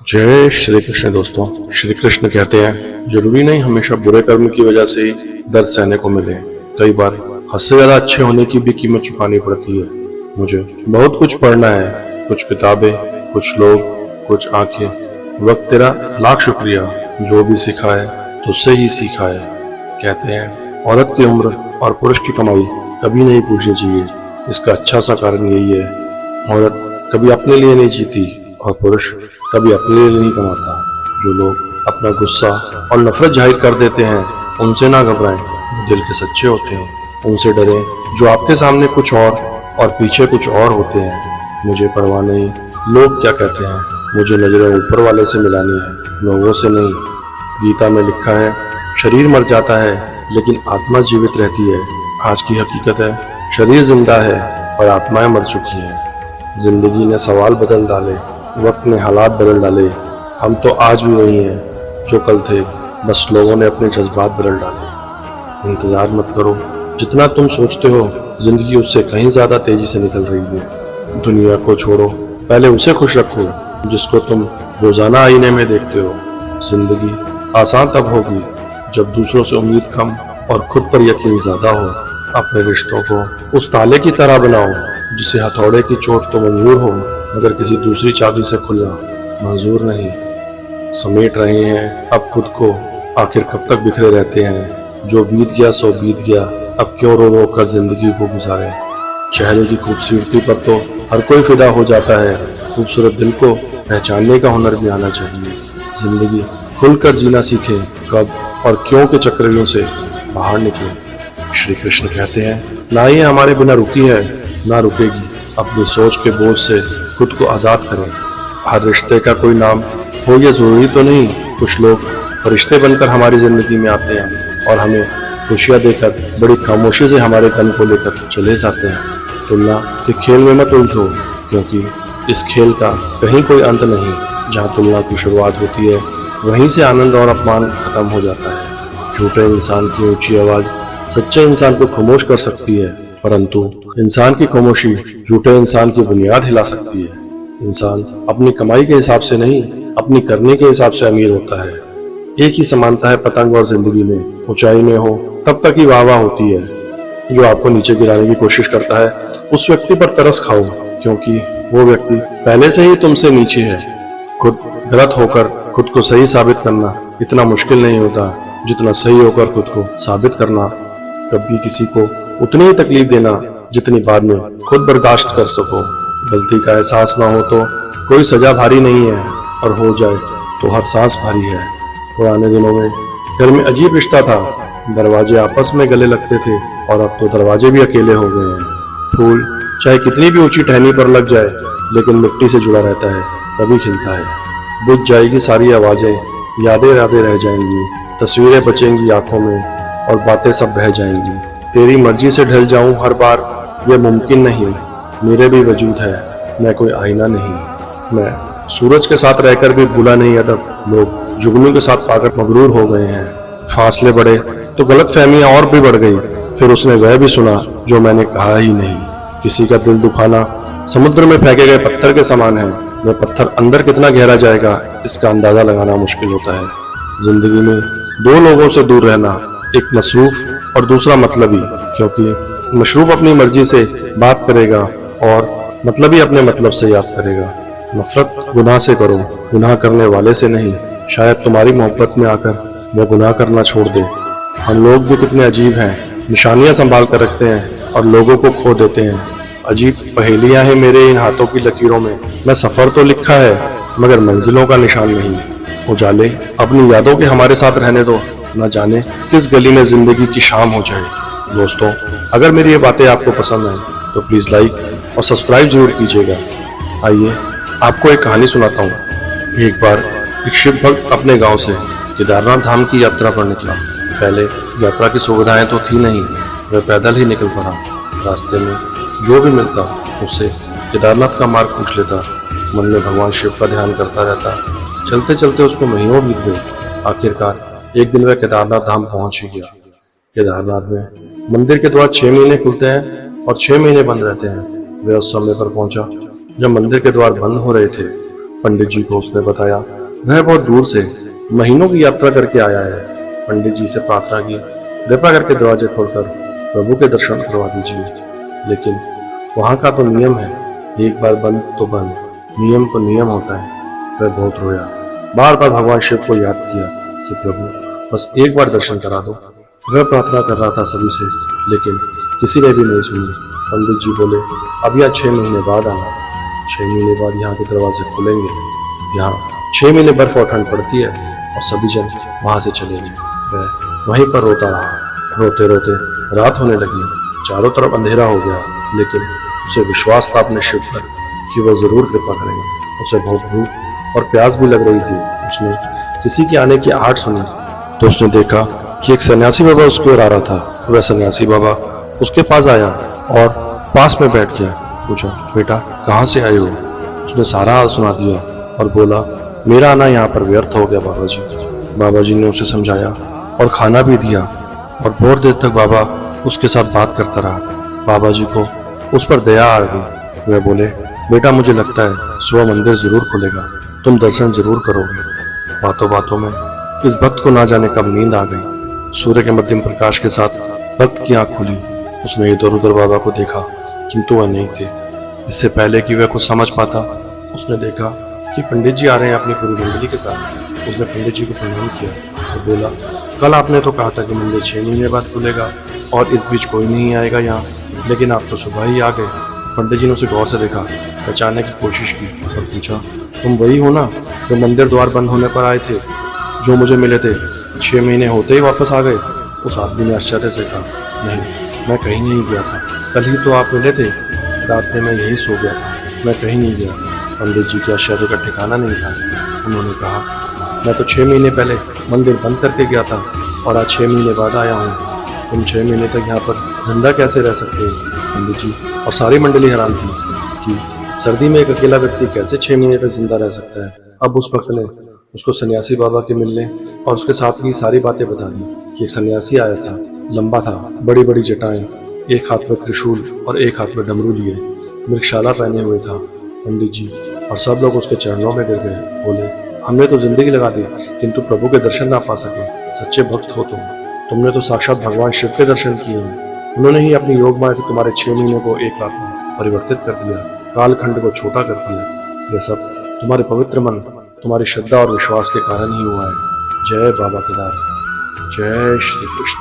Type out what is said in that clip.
जय श्री कृष्ण। दोस्तों, श्री कृष्ण कहते हैं जरूरी नहीं हमेशा बुरे कर्म की वजह से ही दर्द सहने को मिले। कई बार हद से ज्यादा अच्छे होने की भी कीमत चुकानी पड़ती है। मुझे बहुत कुछ पढ़ना है, कुछ किताबें, कुछ लोग, कुछ आंखें। वक्त तेरा लाख शुक्रिया, जो भी सीखा है तुझसे ही सीखा है। कहते हैं औरत की उम्र और पुरुष की कमाई कभी नहीं पूछनी चाहिए। इसका अच्छा सा कारण यही है, औरत कभी अपने लिए नहीं जीती और पुरुष कभी अपने लिए नहीं कमाता। जो लोग अपना गुस्सा और नफरत जाहिर कर देते हैं उनसे ना घबराएं, वो दिल के सच्चे होते हैं। उनसे डरें जो आपके सामने कुछ और पीछे कुछ और होते हैं। मुझे परवाह नहीं लोग क्या कहते हैं, मुझे नजरें ऊपर वाले से मिलानी है, लोगों से नहीं। गीता में लिखा है शरीर मर जाता है लेकिन आत्मा जीवित रहती है। आज की हकीकत है शरीर जिंदा है पर आत्माएं मर चुकी हैं। जिंदगी ने सवाल बदल डाले, वक्त ने हालात बदल डाले। हम तो आज भी वही हैं जो कल थे, बस लोगों ने अपने जज्बात बदल डाले। इंतजार मत करो, जितना तुम सोचते हो जिंदगी उससे कहीं ज्यादा तेजी से निकल रही है। दुनिया को छोड़ो, पहले उसे खुश रखो जिसको तुम रोजाना आईने में देखते हो। जिंदगी आसान तब होगी जब दूसरों से उम्मीद कम और खुद पर यकीन ज्यादा हो। अपने रिश्तों को उस ताले की तरह बनाओ जिसे हथौड़े की चोट तो मंजूर हो मगर किसी दूसरी चाबी से खुलना मंजूर नहीं। समेट रहे हैं अब खुद को, आखिर कब तक बिखरे रहते हैं। जो बीत गया सो बीत गया, अब क्यों रो रो कर जिंदगी को गुजारे। चेहरे की खूबसूरती पर तो हर कोई फिदा हो जाता है, खूबसूरत दिल को पहचानने का हुनर भी आना चाहिए। जिंदगी खुलकर जीना सीखें, कब और क्यों के चक्रव्यूह से बाहर निकले। श्री कृष्ण कहते हैं ना ये हमारे बिना रुकी है ना रुकेगी। अपनी सोच के बोझ से खुद को आजाद करें। हर रिश्ते का कोई नाम हो ये जरूरी तो नहीं। कुछ लोग फरिश्ते बनकर हमारी जिंदगी में आते हैं और हमें खुशियां देकर बड़ी खामोशी से हमारे गम को लेकर चले जाते हैं। तुलना के खेल में मत उलझो, क्योंकि इस खेल का कहीं कोई अंत नहीं। जहाँ तुलना की शुरुआत होती है वहीं से आनंद और अपमान खत्म हो जाता है। झूठे इंसान की ऊंची आवाज सच्चे इंसान को खामोश कर सकती है, परंतु इंसान की खामोशी झूठे इंसान की बुनियाद हिला सकती है। इंसान अपनी कमाई के हिसाब से नहीं, अपनी करने के हिसाब से अमीर होता है। एक ही समानता है पतंग और जिंदगी में, ऊंचाई में हो तब तक ही वाह होती है। जो आपको नीचे गिराने की कोशिश करता है उस व्यक्ति पर तरस खाओ, क्योंकि वो व्यक्ति पहले से ही तुमसे नीचे है। खुद गलत होकर खुद को सही साबित करना इतना मुश्किल नहीं होता जितना सही होकर खुद को साबित करना। कभी किसी को उतनी ही तकलीफ देना जितनी बाद में खुद बर्दाश्त कर सको। गलती का एहसास ना हो तो कोई सजा भारी नहीं है, और हो जाए तो हर सांस भारी है। पुराने दिनों में घर में अजीब रिश्ता था, दरवाजे आपस में गले लगते थे और अब तो दरवाजे भी अकेले हो गए हैं। फूल चाहे कितनी भी ऊंची टहनी पर लग जाए लेकिन मिट्टी से जुड़ा रहता है, तभी खिलता है। बुझ जाएगी सारी आवाजें, यादें यादें रह जाएंगी, तस्वीरें बचेंगी आंखों में और बातें सब बह जाएंगी। तेरी मर्जी से ढल जाऊं हर बार यह मुमकिन नहीं, मेरे भी वजूद है मैं कोई आईना नहीं। मैं सूरज के साथ रहकर भी भूला नहीं अदब, लोग जुगनू के साथ पाकर मगरूर हो गए हैं। फासले बढ़े तो गलत फहमियां और भी बढ़ गई, फिर उसने वह भी सुना जो मैंने कहा ही नहीं। किसी का दिल दुखाना समुद्र में फेंके गए पत्थर के समान है, वह पत्थर अंदर कितना गहरा जाएगा इसका अंदाजा लगाना मुश्किल होता है। जिंदगी में दो लोगों से दूर रहना, एक मसरूफ और दूसरा मतलबी, क्योंकि मशरूफ अपनी मर्जी से बात करेगा और मतलबी अपने मतलब से याद करेगा। नफरत गुनाह से करो, गुनाह करने वाले से नहीं। शायद तुम्हारी मोहब्बत में आकर वह गुनाह करना छोड़ दे। हम लोग भी कितने अजीब हैं, निशानियां संभाल कर रखते हैं और लोगों को खो देते हैं। अजीब पहेलियां हैं मेरे इन हाथों की लकीरों में। मैं सफर तो लिखा है मगर मंजिलों का निशान नहीं। उजाले अपनी यादों के हमारे साथ रहने दो, न जाने किस गली में जिंदगी की शाम हो जाए। दोस्तों, अगर मेरी ये बातें आपको पसंद आए तो प्लीज लाइक और सब्सक्राइब जरूर कीजिएगा। आइए आपको एक कहानी सुनाता हूँ। एक बार एक शिव भक्त अपने गांव से केदारनाथ धाम की यात्रा पर निकला। पहले यात्रा की सुविधाएं तो थी नहीं, वह पैदल ही निकल पड़ा। रास्ते में जो भी मिलता उससे केदारनाथ का मार्ग पूछ लेता। मन में भगवान शिव का ध्यान करता रहता। चलते चलते उसको महीनों बीत गए। आखिरकार एक दिन वह केदारनाथ धाम पहुंच ही गया। केदारनाथ में मंदिर के द्वार 6 महीने खुलते हैं और 6 महीने बंद रहते हैं। वह उस समय पर पहुंचा जब मंदिर के द्वार बंद हो रहे थे। पंडित जी को उसने बताया वह बहुत दूर से महीनों की यात्रा करके आया है। पंडित जी से प्रार्थना की, कृपा करके दरवाजे खोलकर प्रभु के दर्शन करवा दीजिए। लेकिन वहां का तो नियम है, एक बार बंद तो बंद, नियम तो नियम होता है। वह बहुत रोया, बार बार भगवान शिव को याद किया कि प्रभु बस एक बार दर्शन करा दो। वह प्रार्थना कर रहा था सभी से, लेकिन किसी ने भी नहीं सुनी। पंडित जी बोले, अब यह 6 महीने बाद आना। 6 महीने बाद यहाँ के दरवाजे खुलेंगे। यहाँ 6 महीने बर्फ और ठंड पड़ती है और सभी जन वहां से चले गए। वह वहीं पर रोता रहा। रोते रोते रात होने लगी, चारों तरफ अंधेरा हो गया, लेकिन उसे विश्वास था अपने शिव पर कि वह जरूर कृपा करेंगे। उसे बहुत भूख और प्यास भी लग रही थी। उसने किसी के आने की आहट सुनी तो उसने देखा कि एक सन्यासी बाबा उसकी ओर आ रहा था। वह सन्यासी बाबा उसके पास आया और पास में बैठ गया। पूछा, बेटा कहाँ से आए हो? उसने सारा हाल सुना दिया और बोला, मेरा आना यहाँ पर व्यर्थ हो गया बाबा जी। बाबा जी ने उसे समझाया और खाना भी दिया और बहुत देर तक बाबा उसके साथ बात करता रहा। बाबा जी को उस पर दया आ गई। वह बोले, बेटा मुझे लगता है सुबह मंदिर जरूर खुलेगा, तुम दर्शन जरूर करोगे। बातों बातों में इस भक्त को ना जाने कब नींद आ गई। सूर्य के मध्यम प्रकाश के साथ भक्त की आंख खुली। उसने इधर उधर बाबा को देखा, किंतु वह नहीं थे। इससे पहले कि वह कुछ समझ पाता, उसने देखा कि पंडित जी आ रहे हैं अपनी पूरी मंडली के साथ। उसने पंडित जी को प्रणाम किया और बोला, कल आपने तो कहा था कि मंदिर 6 महीने बाद खुलेगा और इस बीच कोई नहीं आएगा यहाँ, लेकिन आप तो सुबह ही आ गए। पंडित जी ने उसे गौर से देखा, पहचानने की कोशिश की और पूछा, तुम वही हो ना जो मंदिर द्वार बंद होने पर आए थे, जो मुझे मिले थे? 6 महीने होते ही वापस आ गए? उस आदमी ने आश्चर्य से कहा, नहीं, मैं कहीं नहीं गया था, कल ही तो आप मिले थे, रात में मैं यही सो गया था, मैं कहीं नहीं गया। पंडित जी के आश्चर्य का ठिकाना नहीं था। उन्होंने कहा, मैं तो 6 महीने पहले मंदिर बंद करके गया था और आज 6 महीने बाद आया हूँ। तुम 6 महीने तक यहाँ पर जिंदा कैसे रह सकते हो? पंडित जी और सारी मंडली हैरान थी कि सर्दी में एक अकेला व्यक्ति कैसे 6 महीने तक जिंदा रह सकता है। अब उस भक्त ने उसको सन्यासी बाबा के मिलने और उसके साथ की सारी बातें बता दी कि एक सन्यासी आया था, लंबा था, बड़ी बड़ी जटाएं, एक हाथ में त्रिशूल और एक हाथ में डमरू लिए, मृगशाला पहने हुए था। पंडित जी और सब लोग उसके चरणों में गिर गए। बोले, हमने तो जिंदगी लगा दी किंतु प्रभु के दर्शन ना पा सके। सच्चे भक्त हो तुमने तो साक्षात भगवान शिव के दर्शन किए हैं। उन्होंने ही अपनी योग माया से तुम्हारे 6 महीने को एक रात में परिवर्तित कर दिया, कालखंड को छोटा कर दिया। यह सब तुम्हारे पवित्र मन, तुम्हारी श्रद्धा और विश्वास के कारण ही हुआ है। जय बाबा केदार, जय श्री कृष्ण।